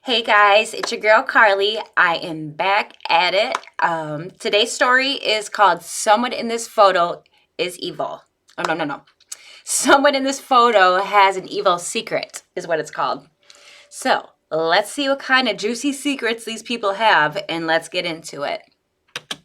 Hey guys, it's your girl Carly. I am back at it. Today's story is called Someone in This Photo is Evil. Oh, no. Someone in this photo has an evil secret, is what it's called. So let's see what kind of juicy secrets these people have, and let's get into it.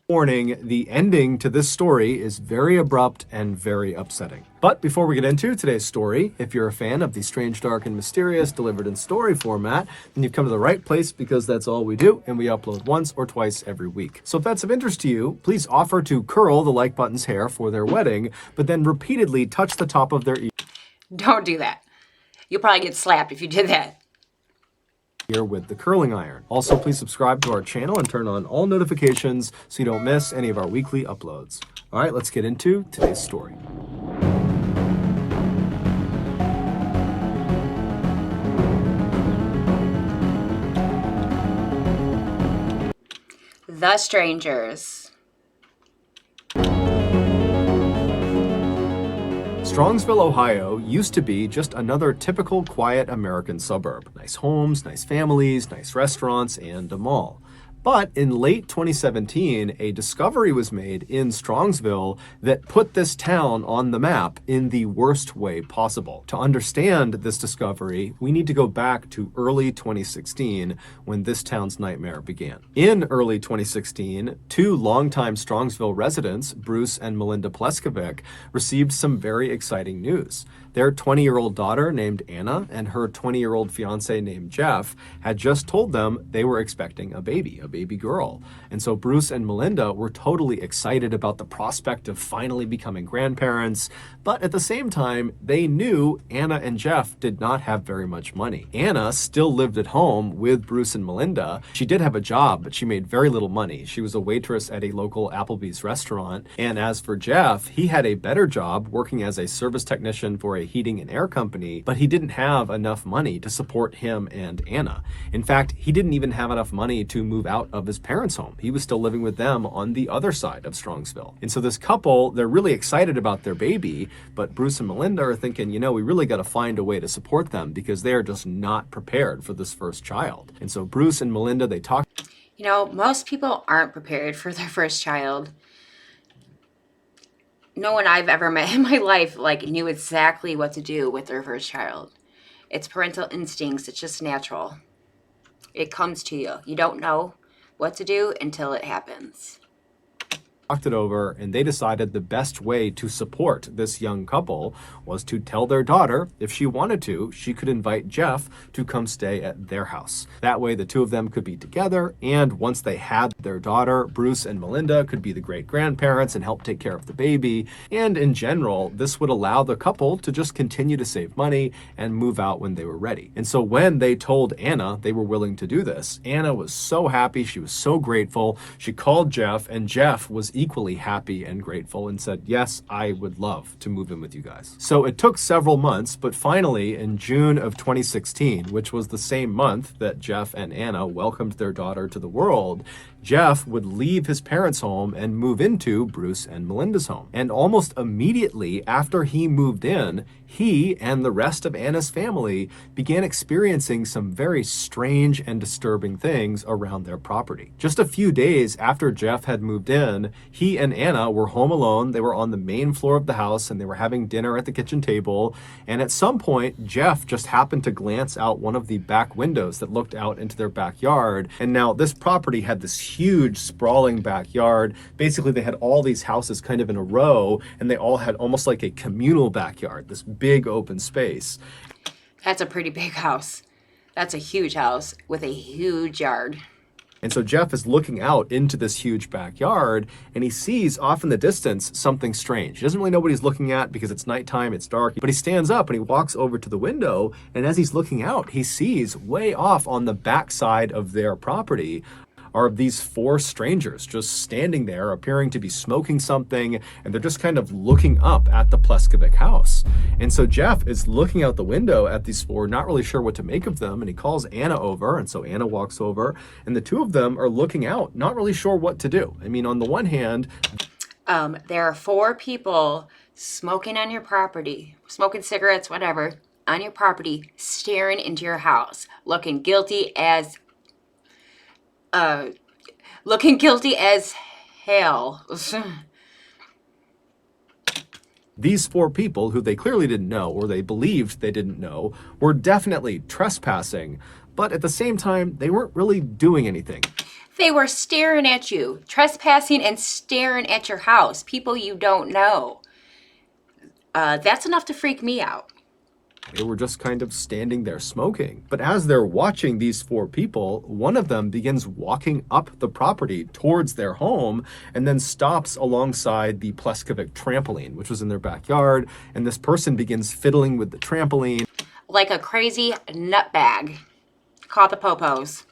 Warning, the ending to this story is very abrupt and very upsetting. But before we get into today's story, if you're a fan of the strange, dark, and mysterious delivered in story format, then you've come to the right place because that's all we do, and we upload once or twice every week. So if that's of interest to you, please offer to curl the like button's hair for their wedding, but then repeatedly touch the top of their Don't do that. You'll probably get slapped if you did that. ear with the curling iron. Also, please subscribe to our channel and turn on all notifications so you don't miss any of our weekly uploads. All right, let's get into today's story. The Strangers. Strongsville, Ohio used to be just another typical quiet American suburb. Nice homes, nice families, nice restaurants, and a mall. But in late 2017, a discovery was made in Strongsville that put this town on the map in the worst way possible. To understand this discovery, we need to go back to early 2016 when this town's nightmare began. In early 2016, two longtime Strongsville residents, Bruce and Melinda Pleskovic, received some very exciting news. Their 20-year-old daughter named Anna and her 20-year-old fiance named Jeff had just told them they were expecting a baby girl. And so Bruce and Melinda were totally excited about the prospect of finally becoming grandparents, but at the same time, they knew Anna and Jeff did not have very much money. Anna still lived at home with Bruce and Melinda. She did have a job, but she made very little money. She was a waitress at a local Applebee's restaurant. And as for Jeff, he had a better job working as a service technician for a heating and air company, but he didn't have enough money to support him and Anna. In fact, he didn't even have enough money to move out of his parents' home. He was still living with them on the other side of Strongsville. And so this couple, they're really excited about their baby, but Bruce and Melinda are thinking, we really got to find a way to support them because they are just not prepared for this first child. And so Bruce and Melinda, they talk. Most people aren't prepared for their first child. No one I've ever met in my life knew exactly what to do with their first child. It's parental instincts. It's just natural. It comes to you. You don't know what to do until it happens. Talked it over, and they decided the best way to support this young couple was to tell their daughter if she wanted to, she could invite Jeff to come stay at their house. That way the two of them could be together, and once they had their daughter, Bruce and Melinda could be the great-grandparents and help take care of the baby. And in general, this would allow the couple to just continue to save money and move out when they were ready. And so when they told Anna they were willing to do this, Anna was so happy, she was so grateful. She called Jeff, and Jeff was equally happy and grateful and said, yes, I would love to move in with you guys. So it took several months, but finally in June of 2016, which was the same month that Jeff and Anna welcomed their daughter to the world, Jeff would leave his parents' home and move into Bruce and Melinda's home. And almost immediately after he moved in, he and the rest of Anna's family began experiencing some very strange and disturbing things around their property. Just a few days after Jeff had moved in, he and Anna were home alone. They were on the main floor of the house and they were having dinner at the kitchen table. And at some point, Jeff just happened to glance out one of the back windows that looked out into their backyard. And now this property had this huge sprawling backyard. Basically, they had all these houses kind of in a row, and they all had almost like a communal backyard, this big open space. That's a pretty big house. That's a huge house with a huge yard. And so Jeff is looking out into this huge backyard, and he sees off in the distance something strange. He doesn't really know what he's looking at because it's nighttime, it's dark, but he stands up and he walks over to the window, and as he's looking out, he sees way off on the backside of their property are these four strangers just standing there appearing to be smoking something, and they're just kind of looking up at the Pleskovic house. And so Jeff is looking out the window at these four, not really sure what to make of them, and he calls Anna over, and so Anna walks over, and the two of them are looking out, not really sure what to do. I mean, on the one hand, there are four people smoking on your property, smoking cigarettes, whatever. on your property, staring into your house, looking guilty as hell. These four people, who they clearly didn't know, or they believed they didn't know, were definitely trespassing, but at the same time, they weren't really doing anything. They were staring at you, trespassing and staring at your house, people you don't know. That's enough to freak me out. They were just kind of standing there smoking. But as they're watching these four people, one of them begins walking up the property towards their home and then stops alongside the Pleskovic trampoline, which was in their backyard. And this person begins fiddling with the trampoline. Like a crazy nutbag. Call the popos.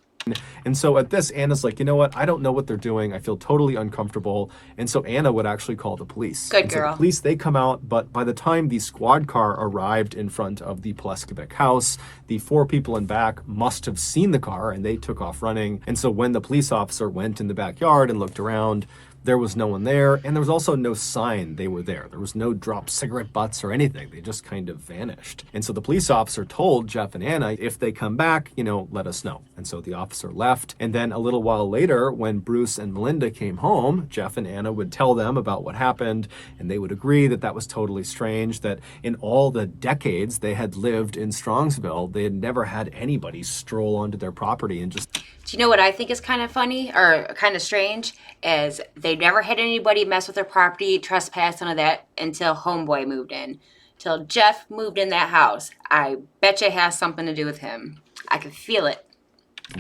And so at this, Anna's like, you know what? I don't know what they're doing. I feel totally uncomfortable. And so Anna would actually call the police. Good girl. So the police, they come out, but by the time the squad car arrived in front of the Pleskovic house, the four people in back must have seen the car and they took off running. And so when the police officer went in the backyard and looked around, there was no one there, and there was also no sign they were there. There was no dropped cigarette butts or anything. They just kind of vanished. And so the police officer told Jeff and Anna, if they come back, let us know. And so the officer left. And then a little while later, when Bruce and Melinda came home, Jeff and Anna would tell them about what happened, and they would agree that that was totally strange, that in all the decades they had lived in Strongsville, they had never had anybody stroll onto their property and just... Do you know what I think is kind of funny or kind of strange? Is they never had anybody mess with their property, trespass, none of that until Homeboy moved in. Till Jeff moved in that house. I bet you it has something to do with him. I can feel it.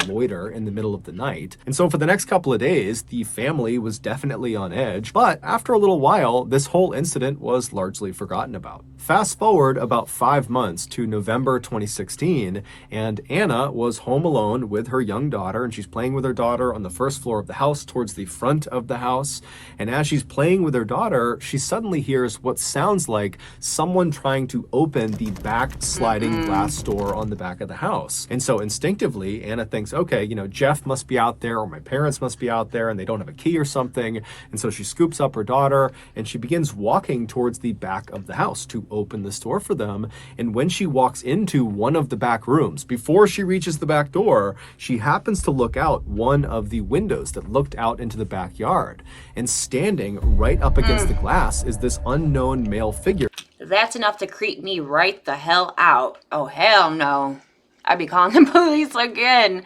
Loiter in the middle of the night. And so for the next couple of days, the family was definitely on edge. But after a little while, this whole incident was largely forgotten about. Fast forward about 5 months to November 2016, and Anna was home alone with her young daughter, and she's playing with her daughter on the first floor of the house towards the front of the house. And as she's playing with her daughter, she suddenly hears what sounds like someone trying to open the back sliding glass door on the back of the house. And so instinctively, Anna thinks, okay, Jeff must be out there, or my parents must be out there, and they don't have a key or something. And so she scoops up her daughter, and she begins walking towards the back of the house to open this door for them. And when she walks into one of the back rooms, before she reaches the back door, she happens to look out one of the windows that looked out into the backyard. And standing right up against the glass is this unknown male figure. That's enough to creep me right the hell out. Oh, hell no. I'd be calling the police again,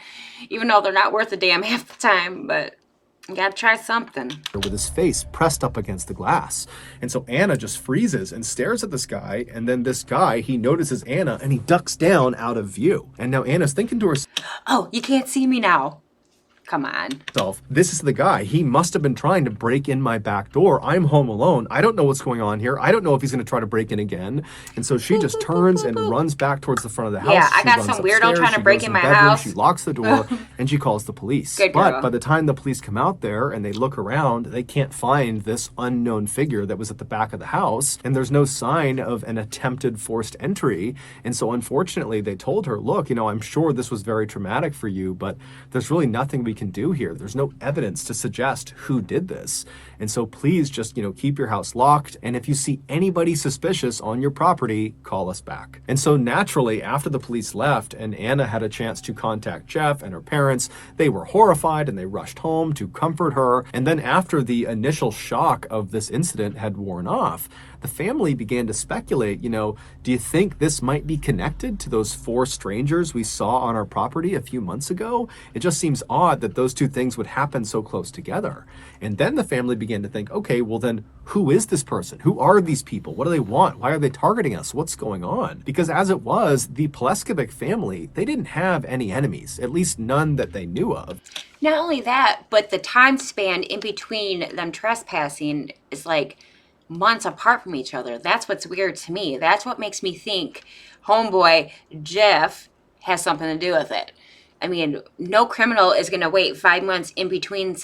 even though they're not worth a damn half the time, but you gotta try something. With his face pressed up against the glass. And so Anna just freezes and stares at this guy, and then this guy, he notices Anna, and he ducks down out of view. And now Anna's thinking to herself, oh, you can't see me now. Come on. This is the guy. He must have been trying to break in my back door. I'm home alone. I don't know what's going on here. I don't know if he's going to try to break in again. And so she just turns and runs back towards the front of the house. Yeah, I got some weirdo trying to break in my house. She locks the door and she calls the police. Good girl. But by the time the police come out there and they look around, they can't find this unknown figure that was at the back of the house. And there's no sign of an attempted forced entry. And so unfortunately, they told her, look, I'm sure this was very traumatic for you, but there's really nothing we can do here. There's no evidence to suggest who did this. And so please just, keep your house locked. And if you see anybody suspicious on your property, call us back. And so naturally, after the police left and Anna had a chance to contact Jeff and her parents, they were horrified and they rushed home to comfort her. And then after the initial shock of this incident had worn off, the family began to speculate, do you think this might be connected to those four strangers we saw on our property a few months ago? It just seems odd that those two things would happen so close together. And then the family began to think, okay, well then who is this person? Who are these people? What do they want? Why are they targeting us? What's going on? Because as it was, the Pleskovic family, they didn't have any enemies, at least none that they knew of. Not only that, but the time span in between them trespassing is like months apart from each other. That's what's weird to me. That's what makes me think Homeboy Jeff has something to do with it. I mean, no criminal is going to wait 5 months in between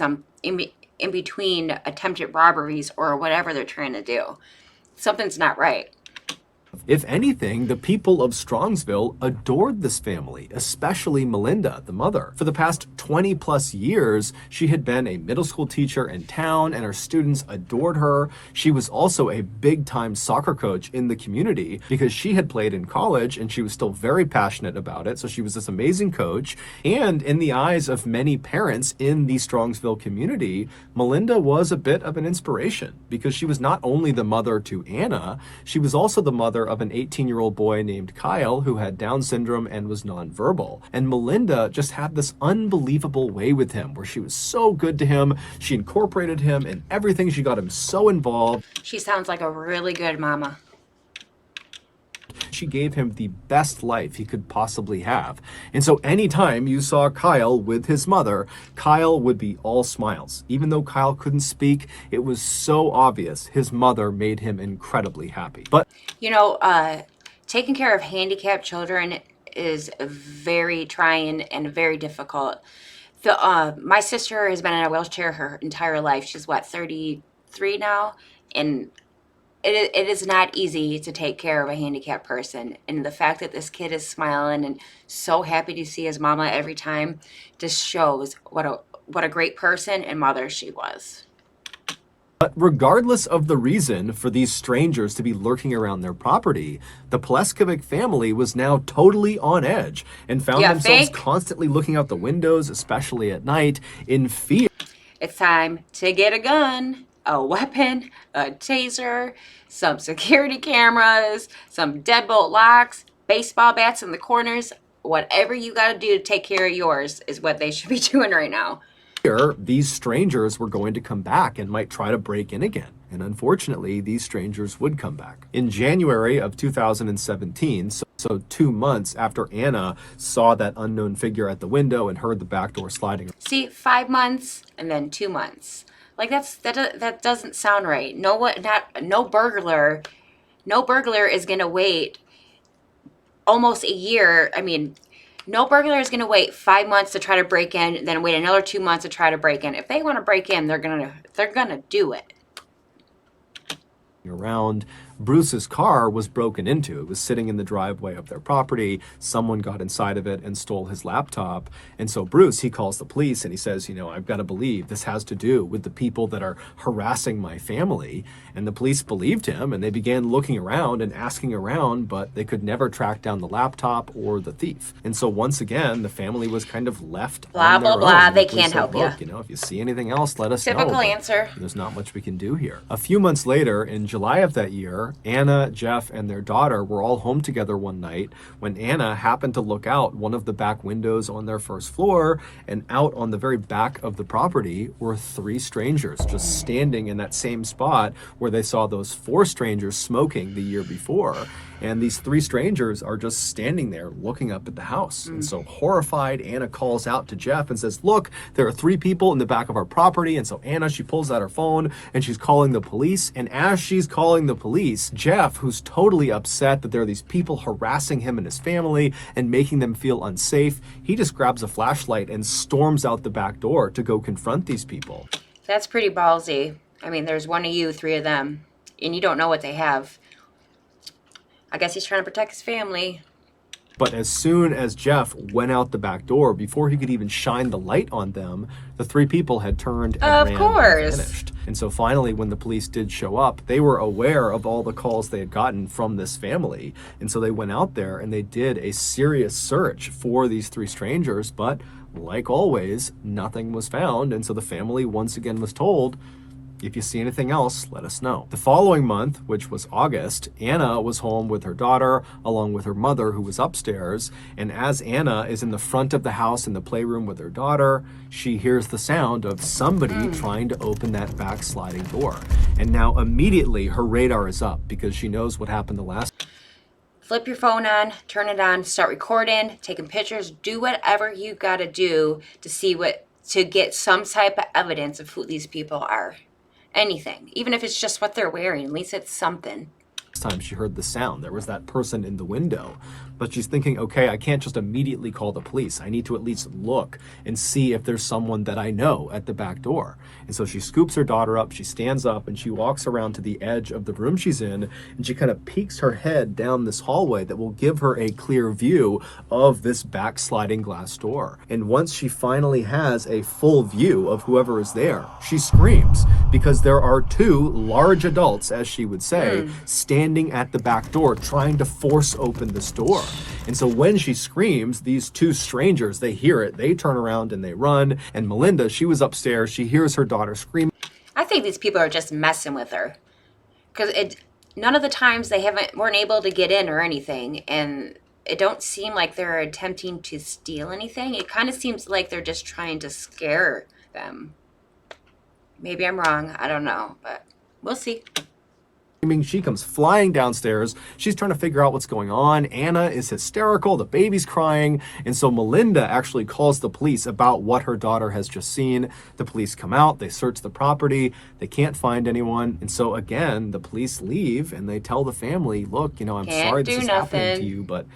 in between attempted robberies or whatever they're trying to do. Something's not right. If anything, the people of Strongsville adored this family, especially Melinda, the mother. For the past 20 plus years, she had been a middle school teacher in town and her students adored her. She was also a big-time soccer coach in the community because she had played in college and she was still very passionate about it. So she was this amazing coach. And in the eyes of many parents in the Strongsville community, Melinda was a bit of an inspiration because she was not only the mother to Anna, she was also the mother of an 18-year-old boy named Kyle who had Down syndrome and was nonverbal. And Melinda just had this unbelievable way with him where she was so good to him. She incorporated him in everything. She got him so involved. She sounds like a really good mama. She gave him the best life he could possibly have. And so anytime you saw Kyle with his mother, Kyle would be all smiles. Even though Kyle couldn't speak, it was so obvious his mother made him incredibly happy. But you know, taking care of handicapped children is very trying and very difficult. My sister has been in a wheelchair her entire life. She's what, 33 now? And it is not easy to take care of a handicapped person. And the fact that this kid is smiling and so happy to see his mama every time just shows what a great person and mother she was. But regardless of the reason for these strangers to be lurking around their property, the Pleskovic family was now totally on edge and found themselves constantly looking out the windows, especially at night, in fear. It's time to get a gun, a weapon, a taser, some security cameras, some deadbolt locks, baseball bats in the corners. Whatever you got to do to take care of yours is what they should be doing right now. These strangers were going to come back and might try to break in again. And unfortunately, these strangers would come back. In January of 2017, so 2 months after Anna saw that unknown figure at the window and heard the back door sliding. See, 5 months and then 2 months. Like that doesn't sound right. No burglar is gonna wait almost a year. I mean, no burglar is gonna wait 5 months to try to break in, then wait another 2 months to try to break in. If they want to break in, they're gonna do it. Around, Bruce's car was broken into. It was sitting in the driveway of their property. Someone got inside of it and stole his laptop. And so Bruce, he calls the police and he says, you know, I've got to believe this has to do with the people that are harassing my family. And the police believed him and they began looking around and asking around, but they could never track down the laptop or the thief. And so once again, the family was kind of left blah, on their blah, blah. own. They can't help you. You know, if you see anything else, let us know. Typical answer. There's not much we can do here. A few months later, in July of that year, Anna, Jeff, and their daughter were all home together one night when Anna happened to look out one of the back windows on their first floor, and out on the very back of the property were 3 strangers just standing in that same spot where they saw those 4 strangers smoking the year before. And these 3 strangers are just standing there looking up at the house. And so horrified, Anna calls out to Jeff and says, look, there are 3 people in the back of our property. And so Anna, she pulls out her phone and she's calling the police. And as she's calling the police, Jeff, who's totally upset that there are these people harassing him and his family and making them feel unsafe, he just grabs a flashlight and storms out the back door to go confront these people. That's pretty ballsy. I mean, there's 1 of you, 3 of them, and you don't know what they have. I guess he's trying to protect his family. But as soon as Jeff went out the back door, before he could even shine the light on them, the 3 people had turned and ran and vanished. And so finally, when the police did show up, they were aware of all the calls they had gotten from this family. And so they went out there and they did a serious search for these 3 strangers. But like always, nothing was found. And so the family once again was told, if you see anything else, let us know. The following month, which was August, Anna was home with her daughter, along with her mother, who was upstairs. And as Anna is in the front of the house in the playroom with her daughter, she hears the sound of somebody trying to open that back sliding door. And now immediately her radar is up because she knows what happened the last. Flip your phone on, turn it on, start recording, taking pictures, do whatever you gotta do to get some type of evidence of who these people are. Anything, even if it's just what they're wearing, at least it's something. Time she heard the sound, there was that person in the window. But she's thinking, okay, I can't just immediately call the police. I need to at least look and see if there's someone that I know at the back door. And so she scoops her daughter up, she stands up, and she walks around to the edge of the room she's in, and she kind of peeks her head down this hallway that will give her a clear view of this backsliding glass door. And once she finally has a full view of whoever is there, she screams because there are two large adults, as she would say, standing at the back door trying to force open this door. And so when she screams, these two strangers, they hear it, they turn around and they run. And Melinda, she was upstairs, she hears her daughter scream. I think these people are just messing with her. Because none of the times they weren't able to get in or anything. And it don't seem like they're attempting to steal anything. It kind of seems like they're just trying to scare them. Maybe I'm wrong. I don't know. But we'll see. She comes flying downstairs. She's trying to figure out what's going on. Anna is hysterical. The baby's crying. And so Melinda actually calls the police about what her daughter has just seen. The police come out. They search the property. They can't find anyone. And so again, the police leave and they tell the family, look, I'm sorry this is happening to you, but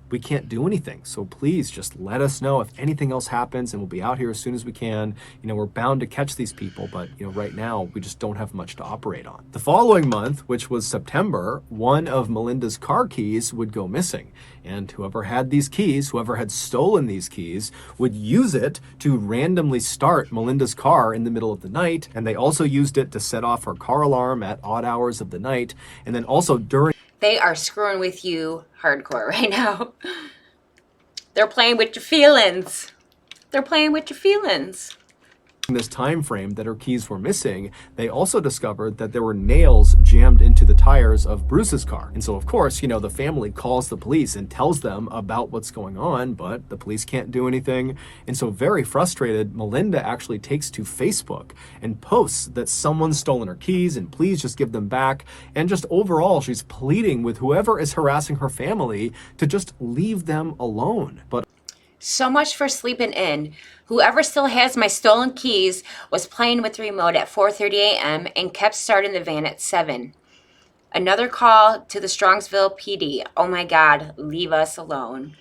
we can't do anything. So please just let us know if anything else happens, and we'll be out here as soon as we can. We're bound to catch these people, but right now we just don't have much to operate on. The following month, which was September, one of Melinda's car keys would go missing. And whoever had these keys, whoever had stolen these keys, would use it to randomly start Melinda's car in the middle of the night. And they also used it to set off her car alarm at odd hours of the night. And then also during... They are screwing with you hardcore right now. They're playing with your feelings. They're playing with your feelings. In this time frame that her keys were missing, they also discovered that there were nails jammed into the tires of Bruce's car. And so, of course, the family calls the police and tells them about what's going on, but the police can't do anything. And so, very frustrated, Melinda actually takes to Facebook and posts that someone's stolen her keys and please just give them back. And just overall, she's pleading with whoever is harassing her family to just leave them alone. But so much for sleeping in. Whoever still has my stolen keys was playing with the remote at 4:30 a.m. and kept starting the van at 7. Another call to the Strongsville PD. Oh my God, leave us alone.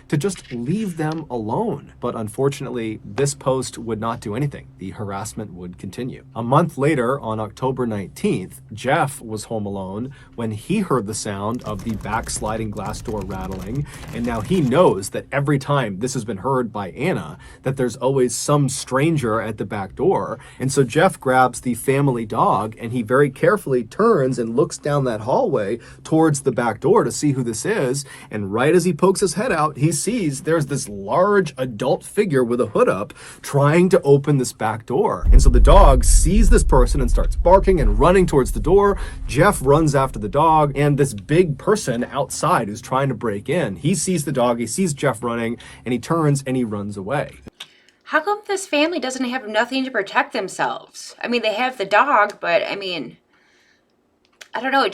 To just leave them alone. But unfortunately, this post would not do anything. The harassment would continue. A month later, on October 19th, Jeff was home alone when he heard the sound of the backsliding glass door rattling. And now he knows that every time this has been heard by Anna, that there's always some stranger at the back door. And so Jeff grabs the family dog and he very carefully turns and looks down that hallway towards the back door to see who this is. And right as he pokes his head out, he sees there's this large adult figure with a hood up trying to open this back door. And so the dog sees this person and starts barking and running towards the door. Jeff runs after the dog, and this big person outside who's trying to break in, he sees the dog, he sees Jeff running, and he turns and he runs away. How come this family doesn't have nothing to protect themselves? I mean, they have the dog, but I mean, I don't know,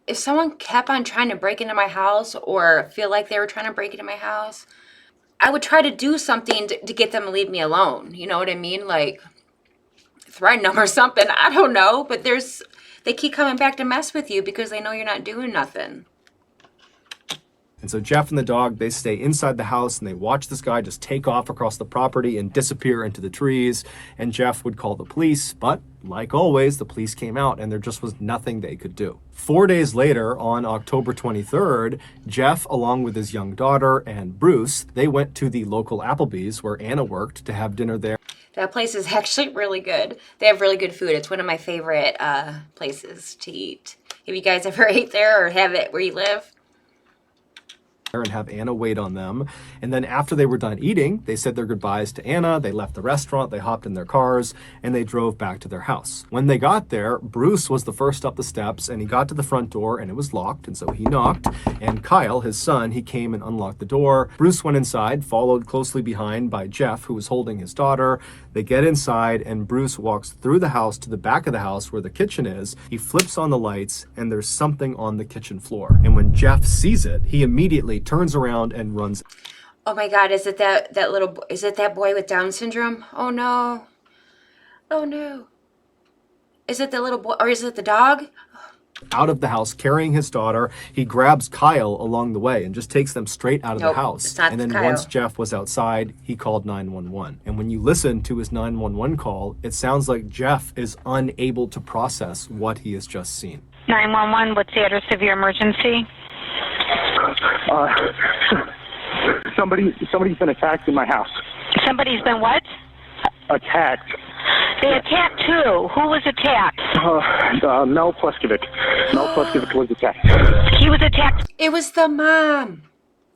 if someone kept on trying to break into my house or feel like they were trying to break into my house, I would try to do something to get them to leave me alone. You know what I mean? Like threaten them or something. I don't know. But they keep coming back to mess with you because they know you're not doing nothing. And so Jeff and the dog, they stay inside the house and they watch this guy just take off across the property and disappear into the trees. And Jeff would call the police, but like always, the police came out and there just was nothing they could do. 4 days later, on October 23rd, Jeff, along with his young daughter and Bruce, they went to the local Applebee's where Anna worked to have dinner there. That place is actually really good. They have really good food. It's one of my favorite places to eat. Have you guys ever ate there or have it where you live? And have Anna wait on them. And then after they were done eating, they said their goodbyes to Anna. They left the restaurant, they hopped in their cars, and they drove back to their house. When they got there, Bruce was the first up the steps, and he got to the front door, and it was locked, and so he knocked. And Kyle, his son, he came and unlocked the door. Bruce went inside, followed closely behind by Jeff, who was holding his daughter. They get inside, and Bruce walks through the house to the back of the house where the kitchen is. He flips on the lights, and there's something on the kitchen floor. And when Jeff sees it, he immediately turns around and runs. Oh my God, is it that boy with Down syndrome? Oh no. Oh no. Is it the little boy or is it the dog? out of the house carrying his daughter. He grabs Kyle along the way and just takes them straight out of the Nope, house. it's not And then Kyle. once Jeff was outside, he called 911. And when you listen to his 911 call, it sounds like Jeff is unable to process what he has just seen. 911, what's the address of your emergency? Somebody's been attacked in my house. Somebody's been what? Attacked. They attacked who? Who was attacked? Mel Pleskovic. Mel Pleskovic was attacked. He was attacked It was the mom.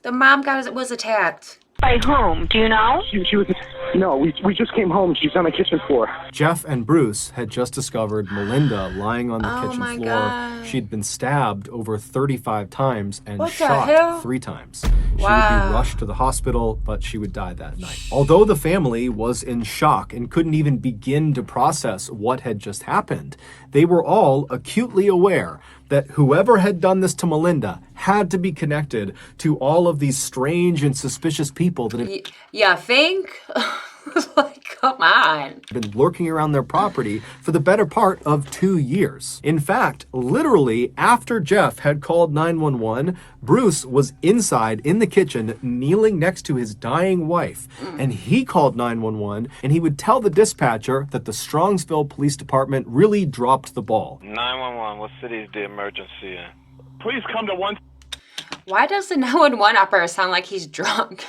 The mom was attacked. by whom? Do you know? She was. No, we just came home. She's on the kitchen floor. Jeff and Bruce had just discovered Melinda lying on the Oh kitchen my floor. God. She'd been stabbed over 35 times and What the shot hell? 3 times. She would Wow. be rushed to the hospital, but she would die that night. Although the family was in shock and couldn't even begin to process what had just happened, they were all acutely aware that whoever had done this to Melinda had to be connected to all of these strange and suspicious people that had You think? Like, come on. been lurking around their property for the better part of 2 years. In fact, literally after Jeff had called 911, Bruce was inside in the kitchen kneeling next to his dying wife, and he called 911 and he would tell the dispatcher that the Strongsville Police Department really dropped the ball. 911, what city is the emergency in? Please come to one. Why does the 911 operator sound like he's drunk?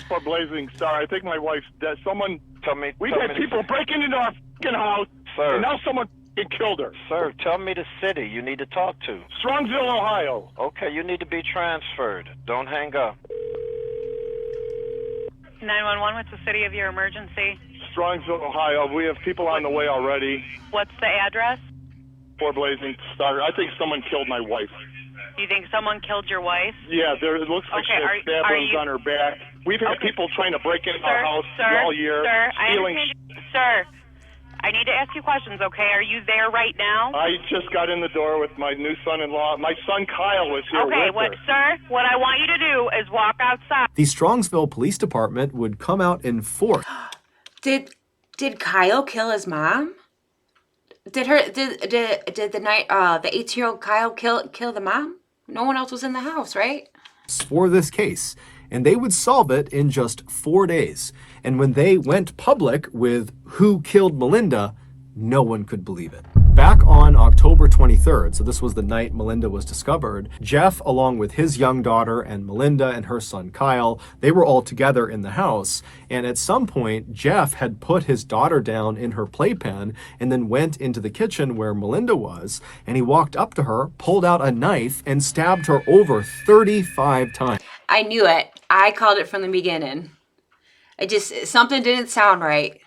For Blazing Star. I think my wife's dead. Someone. We've tell had me people breaking into our fucking house, Sir. and now someone killed her. Sir, tell me the city you need to talk to. Strongsville, Ohio. Okay, you need to be transferred. Don't hang up. 911, what's the city of your emergency? Strongsville, Ohio. We have people on the way already. What's the address? For Blazing Star. I think someone killed my wife. Do you think someone killed your wife? Yeah, it looks like Okay, she has stab wounds on her back. We've had Okay. people trying to break into our house all year, Sir, I stealing. understand. Sir, I need to ask you questions, okay? Are you there right now? I just got in the door with my new son-in-law. My son Kyle was here Okay, with her. sir, what I want you to do is walk outside. The Strongsville Police Department would come out in force. Did Kyle kill his mom? Did the 18-year-old Kyle kill the mom? No one else was in the house, right? For this case, and they would solve it in just 4 days. And when they went public with who killed Melinda, no one could believe it. Back on October 23rd, so this was the night Melinda was discovered, Jeff, along with his young daughter and Melinda and her son Kyle, they were all together in the house. And at some point, Jeff had put his daughter down in her playpen and then went into the kitchen where Melinda was. And he walked up to her, pulled out a knife, and stabbed her over 35 times. I knew it. I called it from the beginning. Something didn't sound right.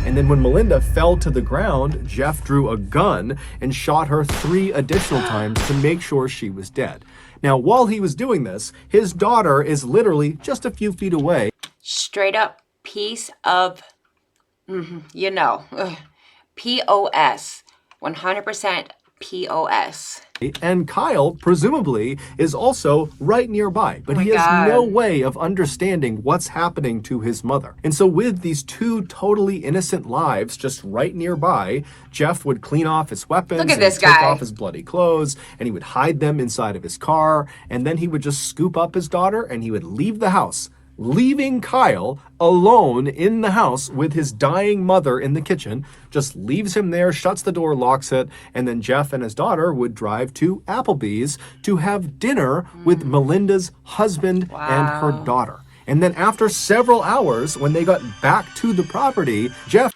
And then when Melinda fell to the ground, Jeff drew a gun and shot her 3 additional times to make sure she was dead. Now, while he was doing this, his daughter is literally just a few feet away. Straight up piece of, POS. 100% POS. And Kyle, presumably, is also right nearby, but Oh my he has God. no way of understanding what's happening to his mother. And so with these 2 totally innocent lives just right nearby, Jeff would clean off his weapons, Look at and this take guy. off his bloody clothes, and he would hide them inside of his car, and then he would just scoop up his daughter and he would leave the house, leaving Kyle alone in the house with his dying mother in the kitchen, just leaves him there, shuts the door, locks it, and then Jeff and his daughter would drive to Applebee's to have dinner with Melinda's husband and her Wow. daughter. And then after several hours, when they got back to the property, Jeff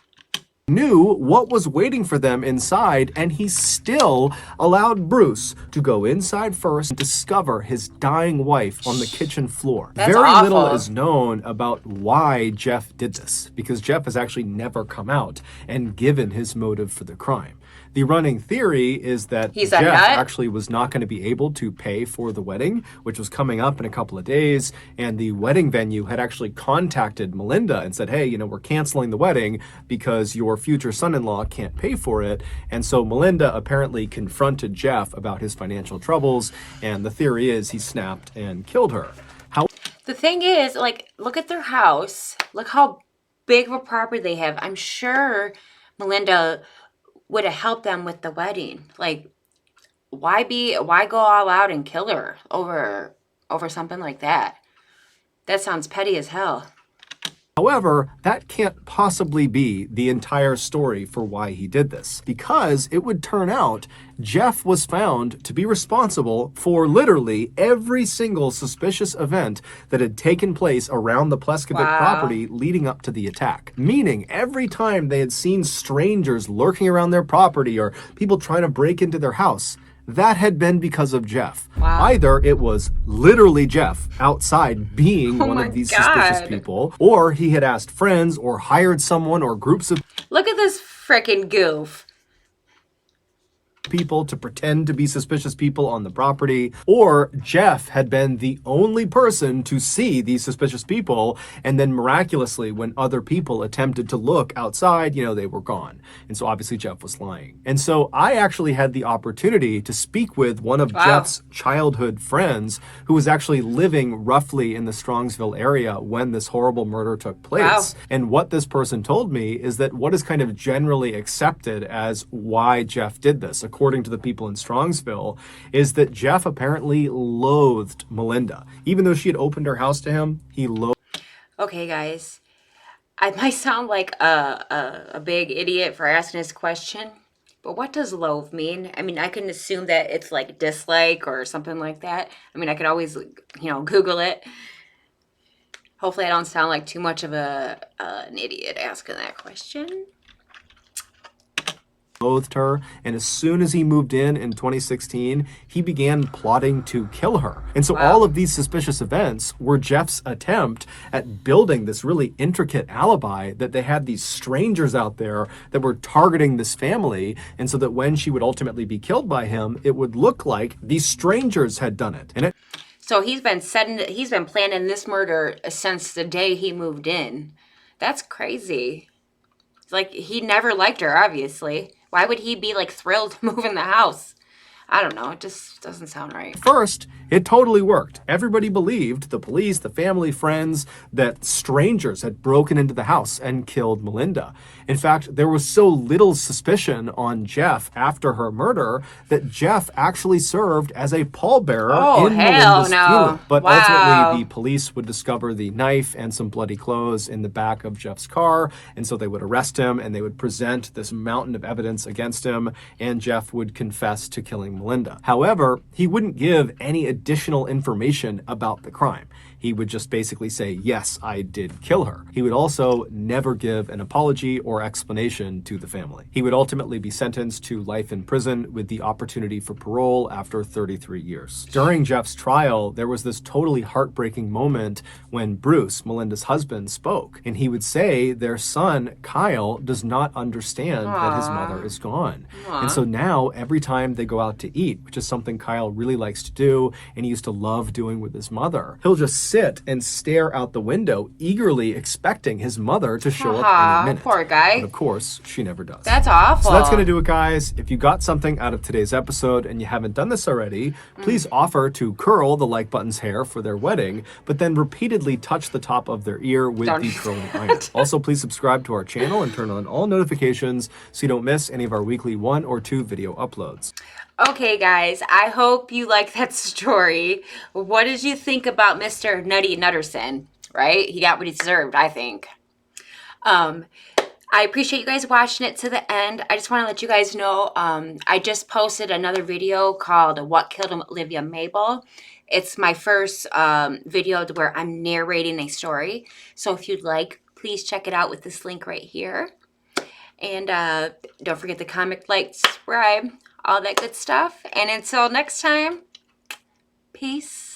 knew what was waiting for them inside, and he still allowed Bruce to go inside first and discover his dying wife on the kitchen floor. That's Very little awful. is known about why Jeff did this, because Jeff has actually never come out and given his motive for the crime. The running theory is that He's a Jeff nut? actually was not going to be able to pay for the wedding, which was coming up in a couple of days, and the wedding venue had actually contacted Melinda and said, hey, we're canceling the wedding because your future son-in-law can't pay for it. And so Melinda apparently confronted Jeff about his financial troubles, and the theory is he snapped and killed her. The thing is, look at their house. Look how big of a property they have. I'm sure Melinda would have helped them with the wedding. Like, why go all out and kill her over something like that? That sounds petty as hell. However, that can't possibly be the entire story for why he did this, because it would turn out Jeff was found to be responsible for literally every single suspicious event that had taken place around the Pleskovic property leading up to the attack. Meaning, every time they had seen strangers lurking around their property or people trying to break into their house, that had been because of Jeff. Either it was literally Jeff outside being one of these suspicious people, or he had asked friends or hired someone or groups of Look at this frickin' goof. people to pretend to be suspicious people on the property, or Jeff had been the only person to see these suspicious people, and then miraculously when other people attempted to look outside, they were gone. And so obviously Jeff was lying. And so I actually had the opportunity to speak with one of Jeff's childhood friends who was actually living roughly in the Strongsville area when this horrible murder took place. And what this person told me is that what is kind of generally accepted as why Jeff did this, according to the people in Strongsville, is that Jeff apparently loathed Melinda. Even though she had opened her house to him, he loathed. Okay, guys. I might sound like a big idiot for asking this question, but what does loathe mean? I mean, I can assume that it's like dislike or something like that. I mean, I could always, Google it. Hopefully I don't sound like too much of an idiot asking that question. Loathed her, and as soon as he moved in 2016, he began plotting to kill her. And so all of these suspicious events were Jeff's attempt at building this really intricate alibi that they had these strangers out there that were targeting this family, and so that when she would ultimately be killed by him, it would look like these strangers had done it. And So he's been planning this murder since the day he moved in. That's crazy. It's like he never liked her, obviously. Why would he be like thrilled to move in the house? I don't know. It just doesn't sound right. First, it totally worked. Everybody believed, the police, the family, friends, that strangers had broken into the house and killed Melinda. In fact, there was so little suspicion on Jeff after her murder that Jeff actually served as a pallbearer in Melinda's funeral. But ultimately, the police would discover the knife and some bloody clothes in the back of Jeff's car, and so they would arrest him and they would present this mountain of evidence against him, and Jeff would confess to killing Melinda. However, he wouldn't give any additional information about the crime. He would just basically say, yes, I did kill her. He would also never give an apology or explanation to the family. He would ultimately be sentenced to life in prison with the opportunity for parole after 33 years. During Jeff's trial, there was this totally heartbreaking moment when Bruce, Melinda's husband, spoke. And he would say their son, Kyle, does not understand that his mother is gone. And so now, every time they go out to eat, which is something Kyle really likes to do and he used to love doing with his mother, he'll just sit and stare out the window, eagerly expecting his mother to show up any minute. Poor guy. But of course, she never does. That's awful. So that's going to do it, guys. If you got something out of today's episode and you haven't done this already, please offer to curl the like button's hair for their wedding, but then repeatedly touch the top of their ear with the curling iron. Also, please subscribe to our channel and turn on all notifications so you don't miss any of our weekly 1 or 2 video uploads. Okay, guys, I hope you like that story. What did you think about Mr. Nutty Nutterson? Right? He got what he deserved, I think. I appreciate you guys watching it to the end. I just want to let you guys know, I just posted another video called What Killed Olivia Mabel. It's my first video where I'm narrating a story. So if you'd like, please check it out with this link right here. And don't forget to comment, like, subscribe, all that good stuff. And until next time, peace.